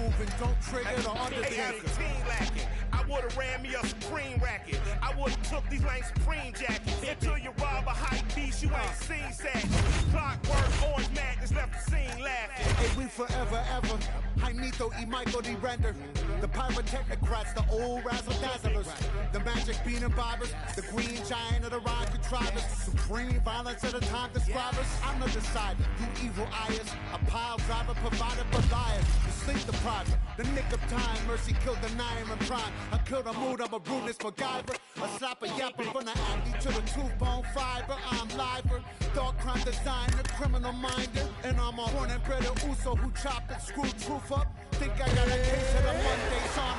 moving, don't trigger it or under the 18 lacking. I would've ran me a Supreme racket. I would've took these lame Supreme jackets. Until you rob a hype beast, you ain't seen sad. Clockwork, orange madness left the scene laughing. Hey, we forever, ever. Jaimito y Michael D. Render. The pyrotechnocrats, the old razzle-dazzlers. The magic bean imbibers. The green giant of the rhyme contrivers. Supreme violence of the time describers. I'm the decider, you evil eyes. A pile driver provided for liars. The sleep depriver, the nick of time. Mercy killed the nine in prime. I killed a mood, I'm a rudeness MacGyver. A slapper yapper from the acne to the tooth bone fiber. I'm liver, dark crime designer, criminal minder. And I'm a born and bred Uso who chop and screw truth up. Think I got a case of the Monday song.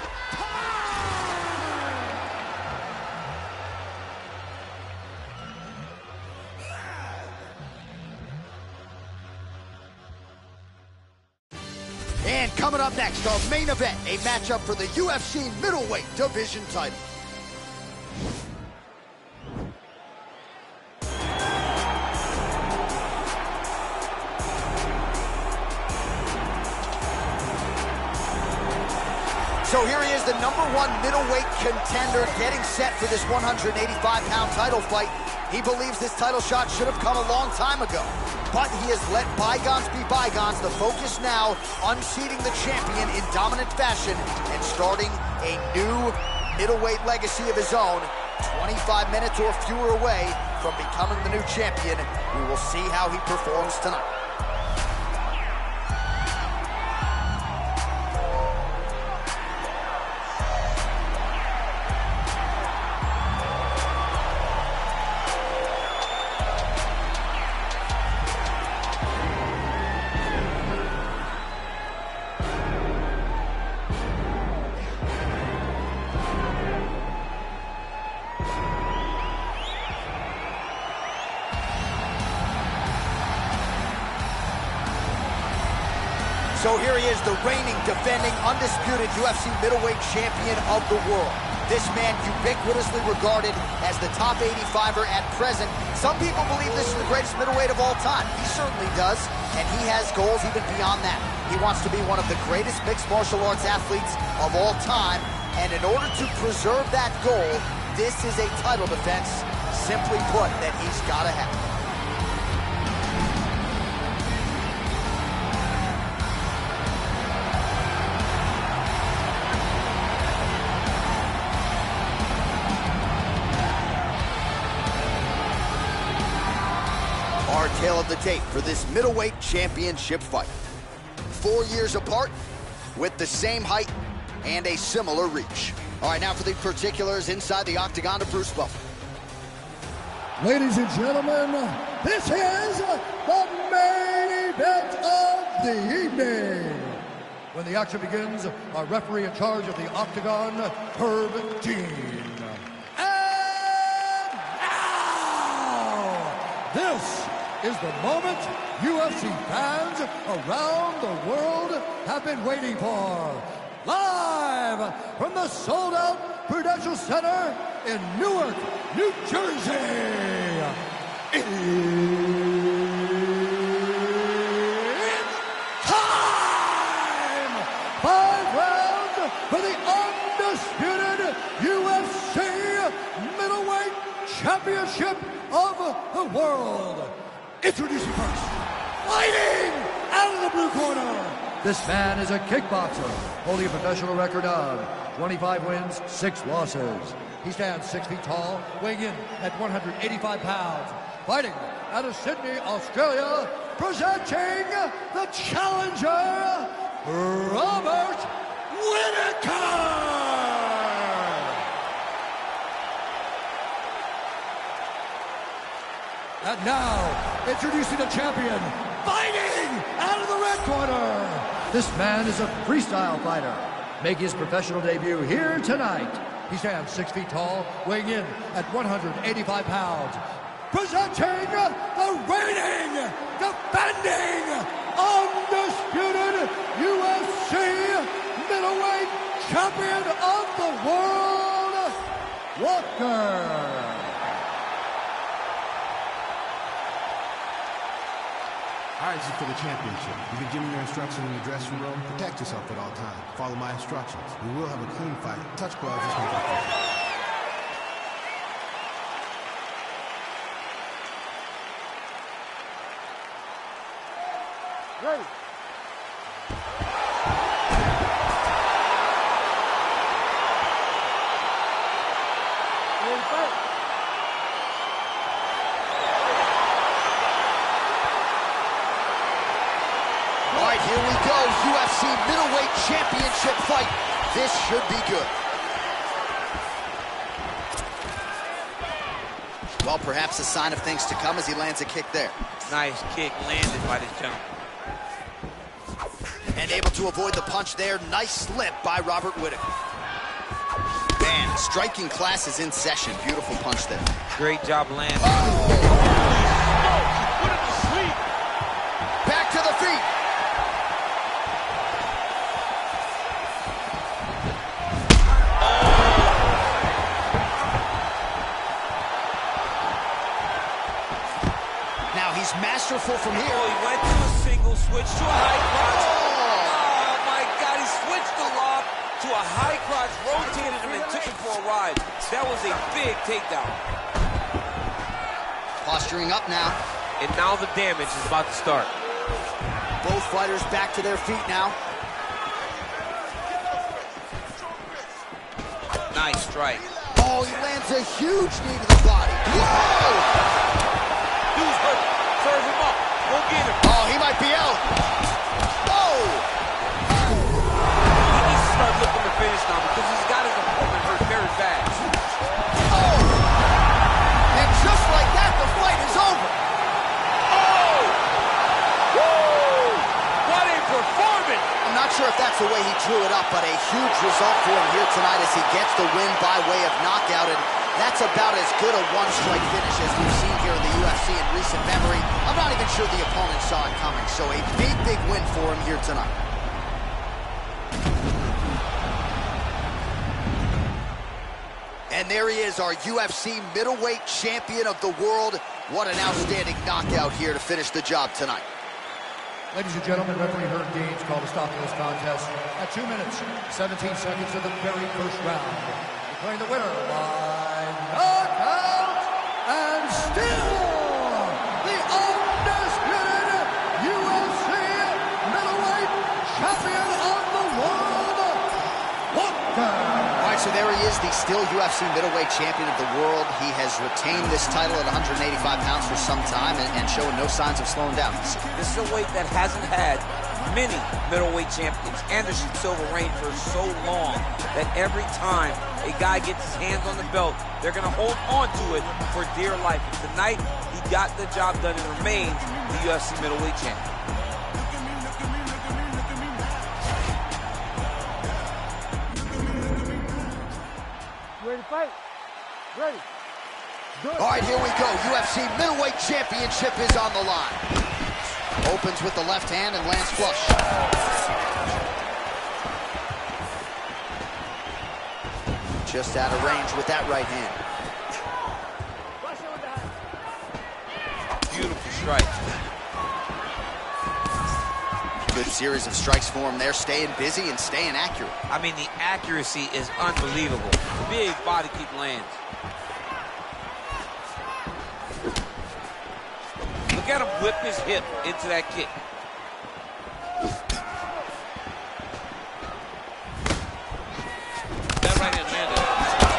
And coming up next, our main event, a matchup for the UFC middleweight division title. So here he is, the #1 middleweight contender, getting set for this 185-pound title fight. He believes this title shot should have come a long time ago, but he has let bygones be bygones. The focus now, unseating the champion in dominant fashion and starting a new middleweight legacy of his own. 25 minutes or fewer away from becoming the new champion. We will see how he performs tonight. So here he is, the reigning, defending, undisputed UFC middleweight champion of the world. This man ubiquitously regarded as the top 85er at present. Some people believe this is the greatest middleweight of all time. He certainly does, and he has goals even beyond that. He wants to be one of the greatest mixed martial arts athletes of all time, and in order to preserve that goal, this is a title defense, simply put, that he's got to have. Our tale of the tape for this middleweight championship fight. 4 years apart, with the same height and a similar reach. All right, now for the particulars inside the octagon of Bruce Buffer. Ladies and gentlemen, this is the main event of the evening. When the action begins, our referee in charge of the octagon, Herb Dean. And now, this is the moment UFC fans around the world have been waiting for. Live from the sold-out Prudential Center in Newark, New Jersey. It's time! 5 rounds for the undisputed UFC middleweight championship of the world. Introducing first, fighting out of the blue corner. This man is a kickboxer, holding a professional record of 25 wins, 6 losses. He stands 6 feet tall, weighing in at 185 pounds. Fighting out of Sydney, Australia, presenting the challenger, Robert Whittaker. And now, introducing the champion, fighting out of the red corner. This man is a freestyle fighter, making his professional debut here tonight. He stands 6 feet tall, weighing in at 185 pounds. Presenting the reigning, defending, undisputed UFC middleweight champion of the world, Walker. All right, this is for the championship. You've been given your instructions in the dressing room. Protect yourself at all times. Follow my instructions. We will have a clean fight. Touch gloves, just make it clean. Ready. All right, here we go. UFC middleweight championship fight. This should be good. Well, perhaps a sign of things to come as he lands a kick there. Nice kick landed by this jump. And able to avoid the punch there. Nice slip by Robert Whittaker. Man, striking class is in session. Beautiful punch there. Great job landing. Put it to sleep. Back to the feet. Now he's masterful from here. Oh, he went to a single, switch to a high crotch. Oh my God, he switched the lob to a high crotch, rotated him and took him for a ride. That was a big takedown. Posturing up now. And now the damage is about to start. Both fighters back to their feet now. Nice strike. Oh, he lands a huge knee to the body. Whoa! Dude's hurt. Serve him up. Go get him. Oh, he might be out. Oh! He needs to start looking to finish now because he's got his opponent hurt very bad. Oh! And just like that, the fight is over. Oh! Woo! What a performance! I'm not sure if that's the way he drew it up, but a huge result for him here tonight as he gets the win by way of knockout. And that's about as good a one-strike finish as we've seen here in the UFC in recent memory. I'm not even sure the opponent saw it coming, so a big, big win for him here tonight. And there he is, our UFC middleweight champion of the world. What an outstanding knockout here to finish the job tonight. Ladies and gentlemen, referee Herb Gaines called a stop to this contest at 2 minutes, 17 seconds of the very first round. Declaring the winner by knockout and still the undisputed UFC middleweight champion of the world, Walker. All right, so there he is, the still UFC middleweight champion of the world. He has retained this title at 185 pounds for some time and showing no signs of slowing down. This is a weight that hasn't had many middleweight champions. Anderson Silva reigned for so long that every time a guy gets his hands on the belt, they're going to hold on to it for dear life. And tonight, he got the job done and remains the UFC middleweight champion. Ready to fight? Ready. Good. All right, here we go. UFC middleweight championship is on the line. Opens with the left hand and lands flush. Just out of range with that right hand. Beautiful strike. Good series of strikes for him there, staying busy and staying accurate. I mean, the accuracy is unbelievable. Big body kick lands. Look at him whip his hip into that kick. That right hand landed.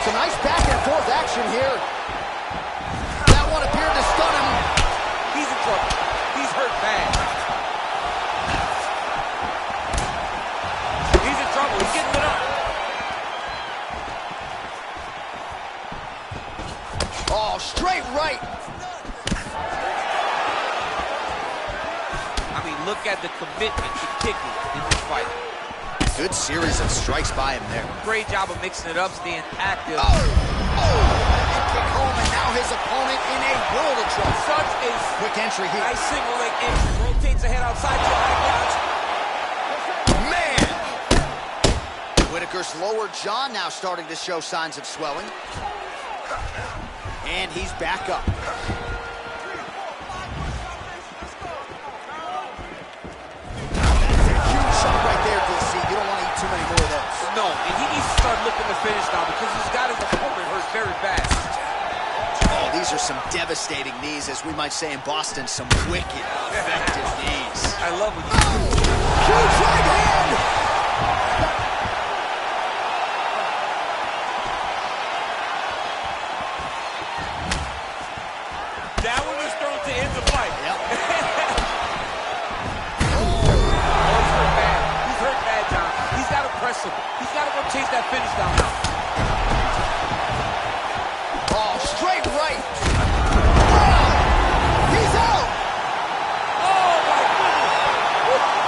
Some nice back and forth action here. That one appeared to stun him. He's in trouble. He's hurt bad. He's in trouble. He's getting lit up. Oh, straight right. I mean, look at the commitment to kicking in this fight. Good series of strikes by him there. Great job of mixing it up, staying active. Oh! And kick home, and now his opponent in a world of trouble. Such a Quick entry here. nice single leg entry. Rotates the head outside to a high crotch. Man! Whittaker's lower jaw now starting to show signs of swelling. And he's back up. looking to finish now because he's got his opponent hurt very bad. Oh, these are some devastating knees, as we might say in Boston, some wicked, effective knees. I love it. Huge right hand! That one was thrown to end the fight. Yep. He's hurt bad. He's hurt bad, John. He's got to press him. He's got to go chase that finish down now. Oh, straight right. Oh, he's out. Oh, my goodness.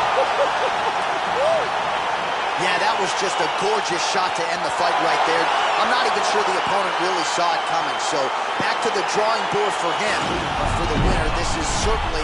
Yeah, that was just a gorgeous shot to end the fight right there. I'm not even sure the opponent really saw it coming. So back to the drawing board for him. But for the winner, this is certainly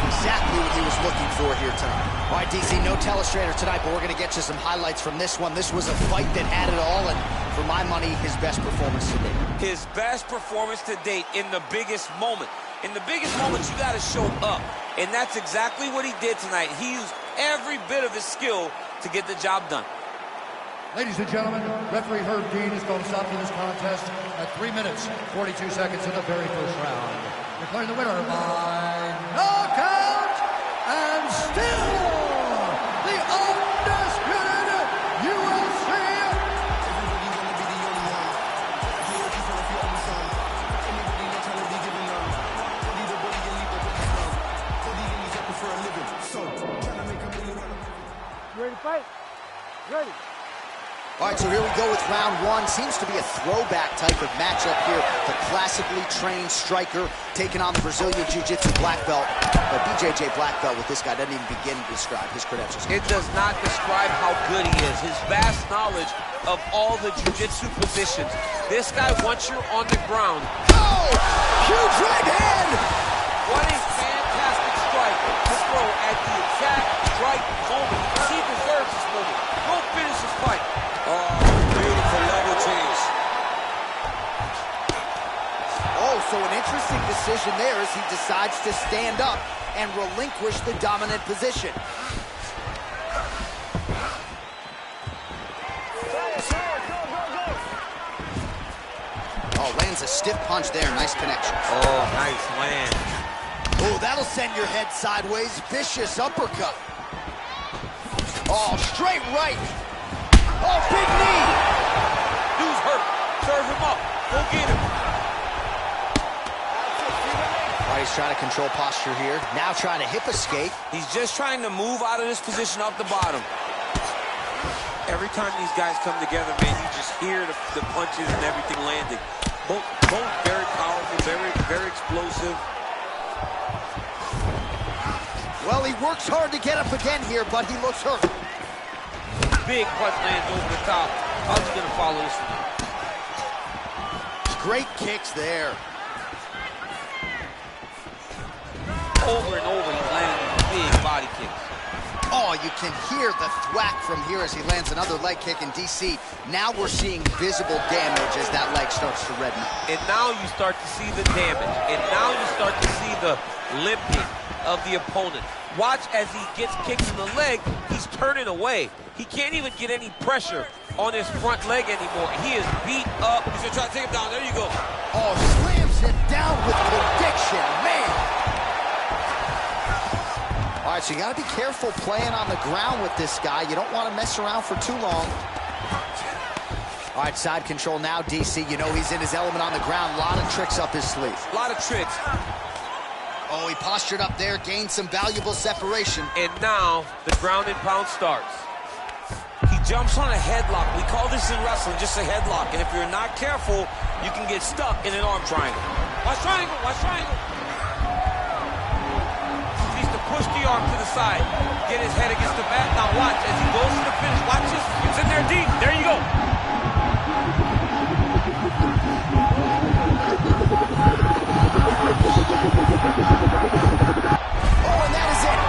exactly what he was looking for here tonight. All right, DC, no telestrator tonight, but we're going to get you some highlights from this one. This was a fight that had it all, and for my money, his best performance to date. His best performance to date in the biggest moment. In the biggest moments, you got to show up. And that's exactly what he did tonight. He used every bit of his skill to get the job done. Ladies and gentlemen, referee Herb Dean has called a stop to this contest at 3 minutes, 42 seconds in the very first round. Declaring the winner by knockout, and still the undisputed UFC. Ready to fight? Ready. All right, so here we go with round one. Seems to be a throwback type of matchup here. The classically trained striker taking on the Brazilian Jiu-Jitsu black belt. But BJJ black belt with this guy doesn't even begin to describe his credentials. It does not describe how good he is. His vast knowledge of all the Jiu-Jitsu positions. This guy, once you're on the ground. Oh! Huge right hand! What a fantastic strike to throw at the exact right moment. He deserves this moment. Go finish his fight. Oh, beautiful level change. Oh, so an interesting decision there as he decides to stand up and relinquish the dominant position. Oh, lands a stiff punch there. Nice connection. Oh, nice land. Oh, that'll send your head sideways. Vicious uppercut. Oh, straight right. Oh, big knee. Dude's hurt. Serve him up. Go get him. All right, he's trying to control posture here. Now trying to hip escape. He's just trying to move out of this position off the bottom. Every time these guys come together, man, you just hear the punches and everything landing. Both very powerful, very explosive. Well, he works hard to get up again here, but he looks hurt. Big punch lands over the top. How's he gonna follow this one? Great kicks there. Over and over, he's landing these big body kicks. Oh, you can hear the thwack from here as he lands another leg kick in DC. Now we're seeing visible damage as that leg starts to redden up. And now you start to see the damage. And now you start to see the limping of the opponent. Watch as he gets kicked in the leg, he's turning away. He can't even get any pressure on his front leg anymore. He is beat up. He's gonna try to take him down. There you go. Oh, slams it down with conviction, man. All right, so you got to be careful playing on the ground with this guy. You don't want to mess around for too long. All right, side control now, DC. You know he's in his element on the ground. A lot of tricks up his sleeve. A lot of tricks. Oh, he postured up there, gained some valuable separation. And now the ground and pound starts. He jumps on a headlock. We call this in wrestling just a headlock. And if you're not careful, you can get stuck in an arm triangle. Watch triangle, watch triangle. He needs to push the arm to the side. Get his head against the mat. Now watch as he goes to the finish. Watch this. It's in there deep. There you go. Oh, and that is it.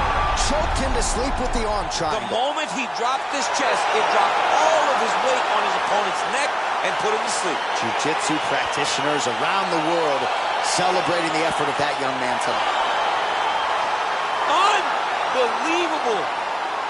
Choked him to sleep with the arm triangle. The moment he dropped his chest, it dropped all of his weight on his opponent's neck and put him to sleep. Jiu-jitsu practitioners around the world celebrating the effort of that young man tonight. Unbelievable.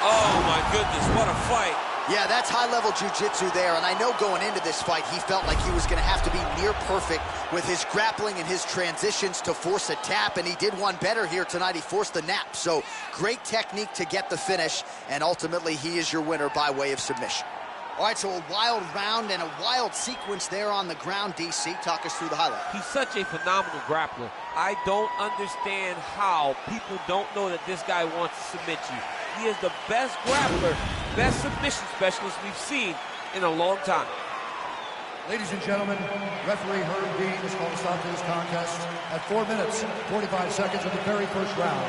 Oh, my goodness, what a fight. Yeah, that's high-level jiu-jitsu there, and I know going into this fight, he felt like he was going to have to be near perfect with his grappling and his transitions to force a tap, and he did one better here tonight. He forced the nap, so great technique to get the finish, and ultimately he is your winner by way of submission. All right, so a wild round and a wild sequence there on the ground. DC, talk us through the highlight. He's such a phenomenal grappler. I don't understand how people don't know that this guy wants to submit you. He is the best grappler, best submission specialist we've seen in a long time. Ladies and gentlemen, referee Herb Dean has called a stop to this contest at 4 minutes, 45 seconds of the very first round,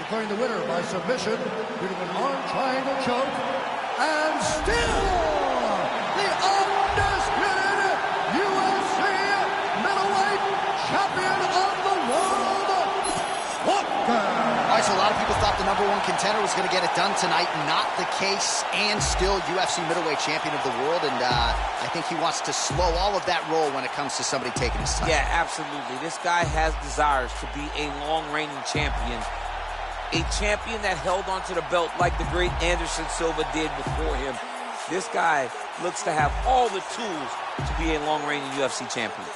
declaring the winner by submission due to an arm triangle choke, and still the undisputed UFC middleweight champion of the world, Walker. All right, so a lot of people thought the #1 contender was going to get it done tonight. Not the case, and still UFC middleweight champion of the world, and I think he wants to slow all of that roll when it comes to somebody taking his time. Yeah, absolutely. This guy has desires to be a long-reigning champion, a champion that held onto the belt like the great Anderson Silva did before him. This guy looks to have all the tools to be a long-reigning UFC champion.